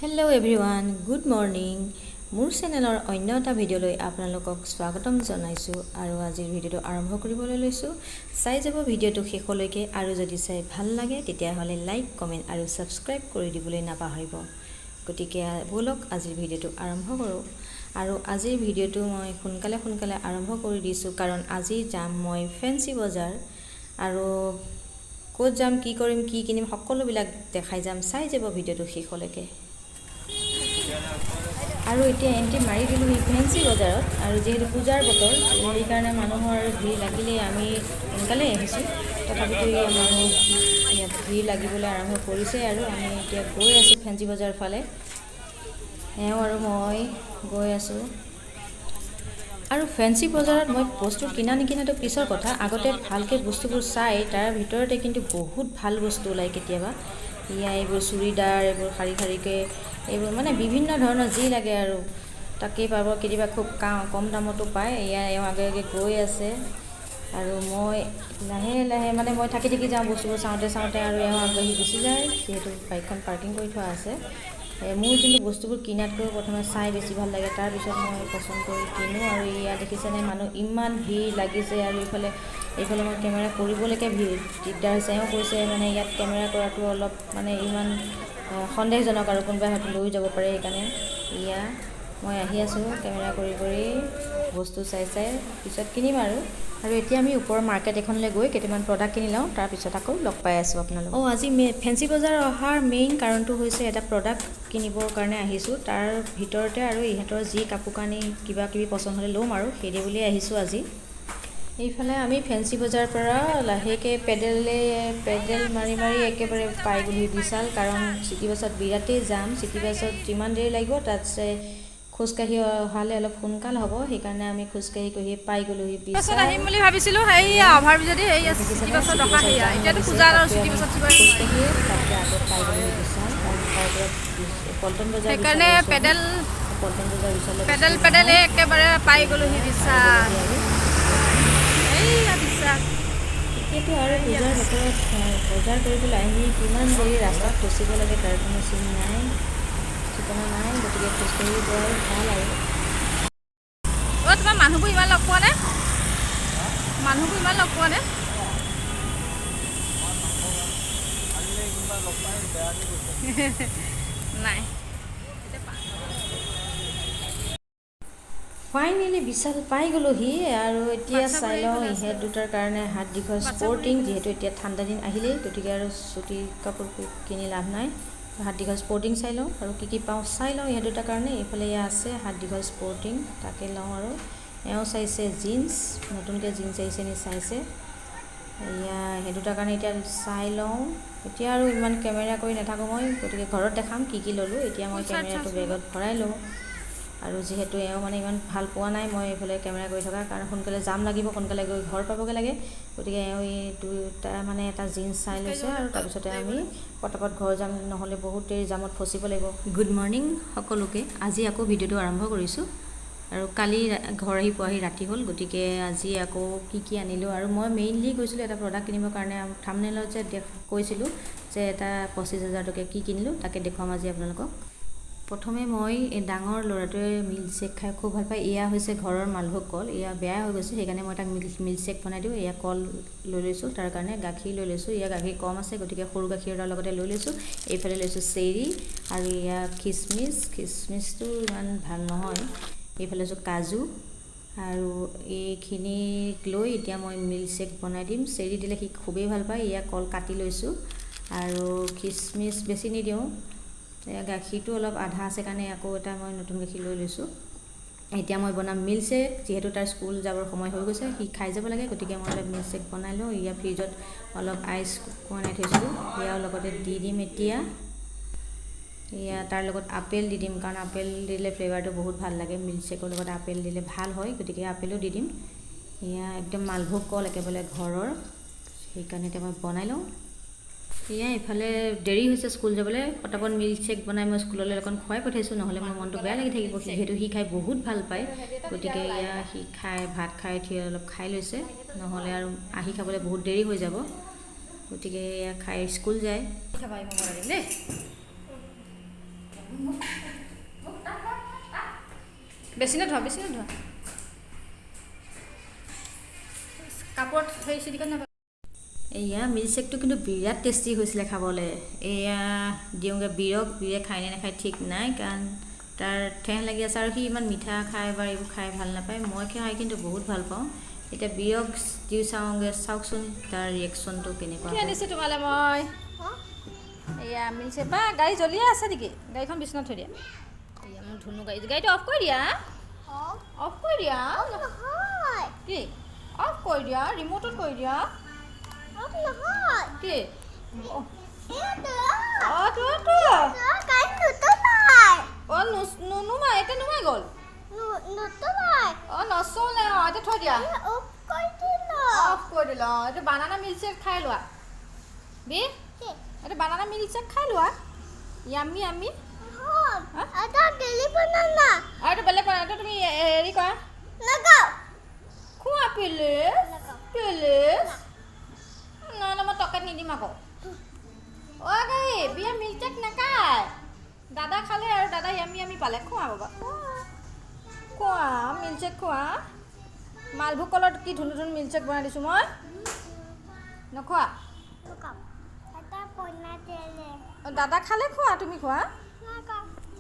Hello everyone, good morning. মোৰ চেনেলৰ অন্য এটা ভিডিঅ'লৈ আপোনালোকক স্বাগতম জনাইছোঁ আৰু আজিৰ ভিডিঅ'টো আৰম্ভ কৰিবলৈ লৈছোঁ। চাই যাব ভিডিঅ'টো শেষলৈকে আৰু যদি চাই ভাল লাগে তেতিয়াহ'লে লাইক, কমেণ্ট আৰু সাবস্ক্ৰাইব কৰি দিবলৈ নাপাহৰিব। গতিকে বলক আজিৰ ভিডিঅ'টো আৰম্ভ কৰোঁ। আৰু আজিৰ ভিডিঅ'টো মই সোনকালে আৰম্ভ কৰি দিছোঁ কাৰণ আজি যাম মই ফেন্সি বজাৰ আৰু ক'ত যাম, কি কৰিম, কি কিনিম সকলোবিলাক দেখাই যাম। চাই যাব ভিডিঅ'টো শেষলৈকে। আৰু এতিয়া এণ্ট্ৰি মাৰি দিলোঁ এই ফেন্সি বজাৰত আৰু যিহেতু পূজাৰ বতৰ সেইকাৰণে মানুহৰ ভিৰ লাগিলেই আমি সোনকালে আহিছোঁ। তথাপিতো মানুহ ইয়াত ভিৰ লাগিবলৈ আৰম্ভ কৰিছে আৰু আমি এতিয়া গৈ আছোঁ ফেন্সি বজাৰ ফালে। এওঁ আৰু মই গৈ আছোঁ। আৰু ফেন্সি বজাৰত মই বস্তু কিনা নিকিনাটো পিছৰ কথা, আগতে ভালকৈ বস্তুবোৰ চাই তাৰ ভিতৰতে কিন্তু বহুত ভাল বস্তু ওলায় কেতিয়াবা। এইবোৰ চুৰিদাৰ, এইবোৰ শাৰীকৈ এইবোৰ মানে বিভিন্ন ধৰণৰ যি লাগে আৰু তাকেই পাব। কেতিয়াবা খুব কম দামতো পায়। এওঁ আগে গৈ আছে আৰু মই লাহে মানে মই থাকি যাওঁ বস্তুবোৰ চাওঁতে আৰু এওঁ আগবাঢ়ি গুচি যায় যিহেতু বাইকখন পাৰ্কিং কৰি থোৱা আছে। মোৰ কিন্তু বস্তুবোৰ কিনাতকৈ প্ৰথমে চাই বেছি ভাল লাগে, তাৰপিছত মই পচন্দ কৰি কিনো। আৰু ইয়াত দেখিছেনে মানুহ ইমান ভিৰ লাগিছে আৰু এইফালে মই কেমেৰা কৰিবলৈকে দিগদাৰ হৈছে। এওঁ কৈছে মানে ইয়াত কেমেৰা কৰাটো অলপ মানে ইমান সন্দেহজনক আৰু কোনোবাই হয়তো লৈ যাব পাৰে, সেইকাৰণে মই আহি আছোঁ কেমেৰা কৰি বস্তু চাই পিছত কিনিম। আৰু এতিয়া আমি ওপৰৰ মাৰ্কেট এখনলৈ গৈ কেইটামান প্ৰডাক্ট কিনি লওঁ, তাৰপিছত আকৌ লগ পাই আছোঁ আপোনালোক। আজি ফেন্সি বজাৰ অহাৰ মেইন কাৰণটো হৈছে এটা প্ৰডাক্ট কিনিবৰ কাৰণে আহিছোঁ। তাৰ ভিতৰতে আৰু ইহঁতৰ যি কাপোৰ কানি কিবা কিবি পচন্দ হ'লে ল'ম আৰু সেইদে বুলিয়ে আহিছোঁ আজি। এইফালে আমি ফেন্সি বজাৰৰ পৰা লাহেকৈ পেডেল মাৰি একেবাৰে পাই গ'লোহি বিশাল, কাৰণ চিটি বাছত বিৰাটেই যাম। চিটি বাছত যিমান দেৰি লাগিব তাতছে খোজকাঢ়ি অহালে অলপ সোনকাল হ'ব, সেইকাৰণে আমি খোজকাঢ়ি পাই গ'লোহি বিশাল। আহিম বুলি ভাবিছিলোঁ, অভাৰব্ৰিজতে চিটি বাছত ৰখা এতিয়াতো পূজা আৰু চিটি বাছত খোজকাঢ়িয়ে তাতকৈ আগত পাই গ'লোহি বিশাল। আৰু তাৰ পৰা পল্টন বজাৰ, সেইকাৰণে পল্টন বজাৰ বিশাললৈ পেডেলে একেবাৰে পাই গ'লোহি বিশাল। এতিয়াতো আৰু পূজাৰ বতৰত বজাৰ কৰিবলৈ আহি কিমান দেৰি ৰাস্তাত ফচিব লাগে তাৰ কোনো ঠিকনা নাই। গতিকে খোজকাঢ়ি যোৱাই ভাল আৰু। তোমাৰ মানুহবোৰ ইমান লগ পোৱা নে? নাই। ফাইনেলি বিশাল পাই গ'লোহি আৰু এতিয়া চাই লওঁ ইহঁত দুটাৰ কাৰণে হাত দীঘল স্পৰ্টিং, যিহেতু এতিয়া ঠাণ্ডা দিন আহিলেই গতিকে আৰু চুটি কাপোৰ কিনি লাভ নাই। হাত দীঘল স্পৰ্টিং চাই লওঁ আৰু কি পাওঁ চাই লওঁ ইহঁত দুটাৰ কাৰণে। এইফালে আছে হাত দীঘল স্পৰ্টিং, তাকে লওঁ। আৰু এওঁ চাইছে জিন্স, নতুনকৈ জিন্স আহিছে নি চাইছে। সেই দুটাৰ কাৰণে এতিয়া চাই লওঁ। এতিয়া আৰু ইমান কেমেৰা কৰি নাথাকোঁ মই, গতিকে ঘৰত দেখাম কি ল'লোঁ। এতিয়া মই কেমেৰাটো বেগত ভৰাই লওঁ। আৰু যিহেতু এওঁ মানে ইমান ভাল পোৱা নাই মই এইফালে কেমেৰা কৰি থকা, কাৰণ সোনকালে জাম লাগিব, সোনকালে গৈ ঘৰ পাবগৈ লাগে। গতিকে এওঁ এই দুটা মানে এটা জিন্স চাই লৈছে আৰু তাৰপিছতে আমি পটাপট ঘৰ যাম, নহ'লে বহুত দেৰি জামত ফচিব লাগিব। গুড মৰ্ণিং সকলোকে। আজি আকৌ ভিডিঅ'টো আৰম্ভ কৰিছোঁ। আৰু কালি ঘৰ আহি পোৱাহি ৰাতি হ'ল, গতিকে আজি আকৌ কি আনিলোঁ। আৰু মই মেইনলি গৈছিলোঁ এটা প্ৰডাক্ট কিনিবৰ কাৰণে। থাম্বনেইলত যে কৈছিলোঁ যে এটা 25,000 টকীয়া কি কিনিলোঁ তাকে দেখুৱাম আজি আপোনালোকক। প্ৰথমে মই এই ডাঙৰ ল'ৰাটোৱে মিল্কশ্বেক খাই খুব ভাল পায়। এয়া হৈছে ঘৰৰ মালভোগ কল, বেয়া হৈ গৈছে, সেইকাৰণে মই তাক মিল্কশ্বেক বনাই দিওঁ। কল লৈ লৈছোঁ, তাৰ কাৰণে গাখীৰ লৈ লৈছোঁ। গাখীৰ কম আছে গতিকে সৰু গাখীৰ এটাৰ লগতে লৈ লৈছোঁ। এইফালে লৈছোঁ চেৰি আৰু খিচমিচটো ইমান ভাল নহয়। এইফালে লৈছোঁ কাজু আৰু এইখিনিক লৈ এতিয়া মই মিল্কশ্বেক বনাই দিম। চেৰি দিলে সি খুবেই ভাল পায়। কল কাটি লৈছোঁ আৰু খিচমিচ বেছি নিদিওঁ। গাখীৰটো অলপ আধা আছে কাৰণে আকৌ এটা মই নতুন গাখীৰ লৈ লৈছোঁ। এতিয়া মই বনাম মিল্কশ্বেক, যিহেতু তাৰ স্কুল যাবৰ সময় হৈ গৈছে, সি খাই যাব লাগে। গতিকে মই অলপ মিল্কশ্বেক বনাই লওঁ। ফ্ৰিজত অলপ আইচ বনাই থৈছিলোঁ, লগতে দি দিম। এতিয়া তাৰ লগত আপেল দি দিম, কাৰণ আপেল দিলে ফ্লেভাৰটো বহুত ভাল লাগে। মিল্কশ্বেকৰ লগত আপেল দিলে ভাল হয়, গতিকে আপেলো দি দিম। একদম মালভোগ কল একেবাৰে ঘৰৰ, সেইকাৰণে এতিয়া মই বনাই লওঁ। ইফালে দেৰি হৈছে স্কুল যাবলৈ, পটাপট মিল্কশ্বেক বনাই মই স্কুললৈ অকণ খুৱাই পঠাইছোঁ, নহ'লে মোৰ মনটো বেয়া লাগি থাকিব। যিহেতু সি খাই বহুত ভাল পায়, গতিকে সি ভাত খাই উঠি অলপ খাই লৈছে, নহ'লে আৰু আহি খাবলৈ বহুত দেৰি হৈ যাব। গতিকে খাই স্কুল যায়। বেছি নধোৱা কাপোৰত সেই চিটিখন নধোৱা এয়া মিল্কশ্বেকটো কিন্তু বিৰাট টেষ্টি হৈছিলে খাবলৈ এয়া দিওঁগৈ বিৰে খাই নে নাখায় ঠিক নাই কাৰণ তাৰ ঠেহ লাগি আছে আৰু সি ইমান মিঠা খাই বা এইবোৰ খাই ভাল নাপায় মই খাই কিন্তু বহুত ভাল পাওঁ এতিয়া বিৰক দি চাওকচোন তাৰ ৰিয়েকশ্যনটো কেনেকুৱা কি আনিছে তোমালৈ মই এয়া মিল্কশ্বেক বা গাড়ী জ্বলিয়ে আছে নেকি গাড়ীখন বিচনাত থৈ দিয়া এয়া মোৰ ধুনু গাড়ীটো অফ কৰি দিয়া কি অফ কৰি দিয়া ৰিম'টত কৰি দিয়া কি নুনুমাই এতিয়া নুমাই গ'ল নচলে এতিয়া থৈ দিয়া অফ কৰি দিলা এইটো বানানা মিল্কশ্বেক খাই লোৱা বি এইটো বানানা মিল্কশ্বেক খাই লোৱা ইয়ামি আমি এইটো বেলেগ বনাই এইটো তুমি হেৰি কৰা খোৱা প্লিজ নহ'লে মই টকেট নিদিম আকৌ অ' গাড়ী বিয়া মিল্কশ্বেক নাখায় দাদা খালে আৰু দাদা ইয়ামি পালে খোৱা বাবা খোৱা মিল্কশ্বেক খোৱা মালভোগ কলত কি ধুনু মিল্কশ্বেক বনাই দিছোঁ মই নখোৱা দাদা খালে খোৱা তুমি খোৱা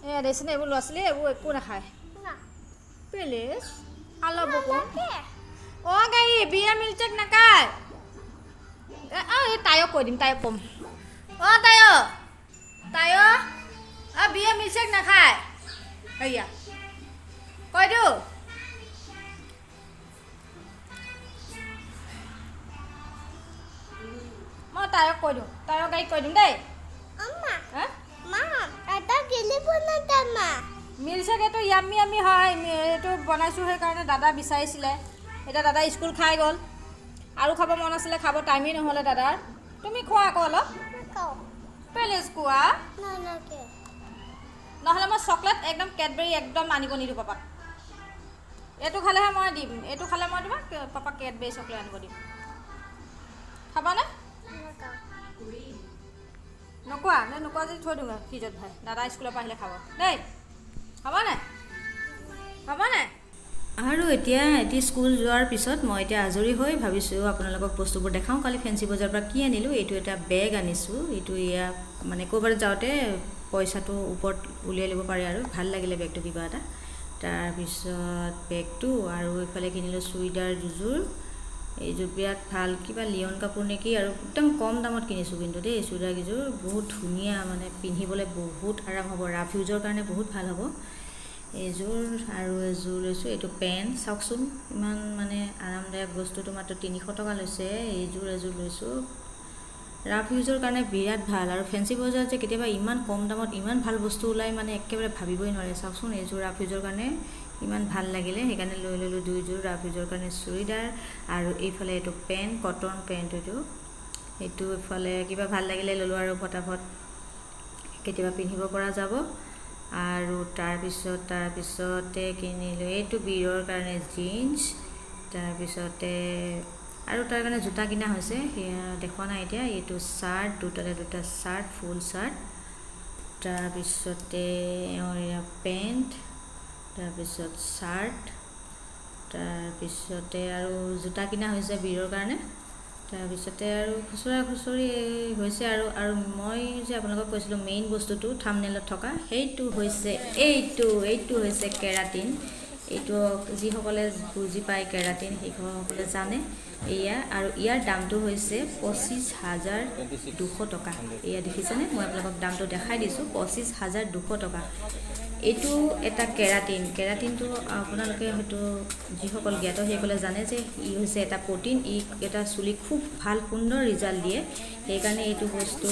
এয়া দেখিছেনে এইবোৰ ল'ৰা ছোৱালী এইবোৰ একো নাখায় প্লিজ অলপ অ' গাড়ী বিয়া মিল্কশ্বেক নাখায় এই তাইক কৈ দিম তাইক ক'ম অ' তাই বিয়া মিল্কশ্বেক নাখায় এয়া কৈ দিওঁ মই তাইক কৈ দিওঁ তাইক গাড়ীক কৈ দিম দেই মিল্কশ্বেক এইটো ইয়ামি হয় এইটো বনাইছোঁ সেইকাৰণে দাদা বিচাৰিছিলে এতিয়া দাদা স্কুল খাই গ'ল আৰু খাব মন আছিলে খাব টাইমেই নহ'লে দাদাৰ তুমি খোৱা আকৌ অলপ প্লিজ খোৱা নহ'লে মই চকলেট একদম কেডবেৰী একদম আনিব নিদিওঁ পাপাক এইটো খালেহে মই দিম এইটো খালে মই তোমাক পাপাক কেডবেৰী চকলেট আনিব দিম খাবানে নোকোৱা যদি থৈ দিওঁ ফ্ৰিজত ভাই দাদা স্কুলৰ পৰা আহিলে খাব দেই হ'বনে আৰু এতিয়া স্কুল যোৱাৰ পিছত মই এতিয়া আজৰি হৈ ভাবিছোঁ আপোনালোকক বস্তুবোৰ দেখাওঁ কালি ফেঞ্চি বজাৰৰ পৰা কি আনিলোঁ এইটো এটা বেগ আনিছোঁ এইটো এয়া মানে ক'ৰবাত যাওঁতে পইচাটো ওপৰত উলিয়াই ল'ব পাৰে আৰু ভাল লাগিলে বেগটো কিবা এটা তাৰপিছত বেগটো আৰু এইফালে কিনিলোঁ চুইদাৰ দুযোৰ এইযোৰ বিৰাট ভাল কিবা লিঅন কাপোৰ নেকি আৰু একদম কম দামত কিনিছোঁ কিন্তু দেই চুইদাৰকেইযোৰ বহুত ধুনীয়া মানে পিন্ধিবলৈ বহুত আৰাম হ'ব ৰাফ ইউজৰ কাৰণে বহুত ভাল হ'ব এইযোৰ আৰু এযোৰ লৈছোঁ এইটো পেণ্ট চাওকচোন ইমান মানে আৰামদায়ক বস্তুটো মাত্ৰ 300 টকা লৈছে এযোৰ লৈছোঁ ৰাফ ইউজৰ কাৰণে বিৰাট ভাল আৰু ফেঞ্চি বজাৰত যে কেতিয়াবা ইমান কম দামত ইমান ভাল বস্তু ওলাই মানে একেবাৰে ভাবিবই নোৱাৰে চাওকচোন এইযোৰ ৰাফ ইউজৰ কাৰণে ইমান ভাল লাগিলে সেইকাৰণে লৈ ল'লোঁ দুইযোৰ ৰাফ ইউজৰ কাৰণে চুইদাৰ আৰু এইফালে এইটো পেণ্ট কটন পেণ্ট এইটো এইফালে কিবা ভাল লাগিলে ল'লোঁ আৰু ফটাফট কেতিয়াবা পিন্ধিব পৰা যাব আৰু তাৰপিছতে কিনিলোঁ এইটো বিৰৰ কাৰণে জিন্স তাৰপিছতে আৰু তাৰ কাৰণে জোতা কিনা হৈছে সেয়া দেখুৱা নাই এতিয়া এইটো চাৰ্ট দুটা চাৰ্ট ফুল চাৰ্ট তাৰপিছতে এয়া পেণ্ট তাৰপিছত চাৰ্ট তাৰপিছতে আৰু জোতা কিনা হৈছে বিৰৰ কাৰণে তাৰপিছতে আৰু খুচৰি হৈছে আৰু মই যে আপোনালোকক কৈছিলোঁ মেইন বস্তুটো থাম্বনেইলত থকা সেইটো হৈছে এইটো হৈছে কেৰাটিন এইটো যিসকলে বুজি পায় কেৰাটিন সেইসকলে জানে এয়া আৰু ইয়াৰ দামটো হৈছে 25,200 টকা এয়া দেখিছেনে মই আপোনালোকক দামটো দেখাই দিছোঁ 25,200 টকা এইটো এটা কেৰাটিনটো আপোনালোকে হয়তো যিসকল জ্ঞাত সেইসকলে জানে যে ই হৈছে এটা প্ৰটিন ই এটা চুলি খুব ভাল সুন্দৰ ৰিজাল্ট দিয়ে সেইকাৰণে এইটো বস্তু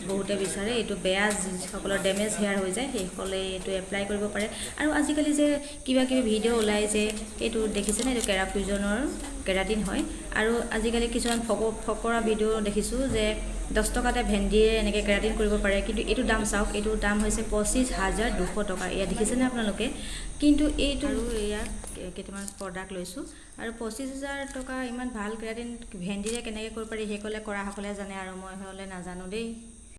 বহুতে বিচাৰে এইটো বেয়া যিসকলৰ ডেমেজ হেয়াৰ হৈ যায় সেইসকলে এইটো এপ্লাই কৰিব পাৰে আৰু আজিকালি যে কিবা ভিডিঅ' ওলাই যে এইটো দেখিছেনে এইটো কেৰাফিউজনৰ কেৰাটিন হয় আৰু আজিকালি কিছুমান ফকৰা ভিডিঅ' দেখিছোঁ যে 10 টকাতে ভেন্দিয়ে এনেকৈ কেৰাটিন কৰিব পাৰে কিন্তু এইটো দাম চাওক এইটো দাম হৈছে 25,200 টকা এয়া দেখিছেনে আপোনালোকে কিন্তু এইটো আৰু এয়া কেইটামান প্ৰডাক্ট লৈছোঁ আৰু 25,000 টকা ইমান ভাল কেৰাটিন ভেন্দিৰে কেনেকৈ কৰিব পাৰি সেইসকলে কৰাসকলে জানে আৰু মই হ'লে নাজানো দেই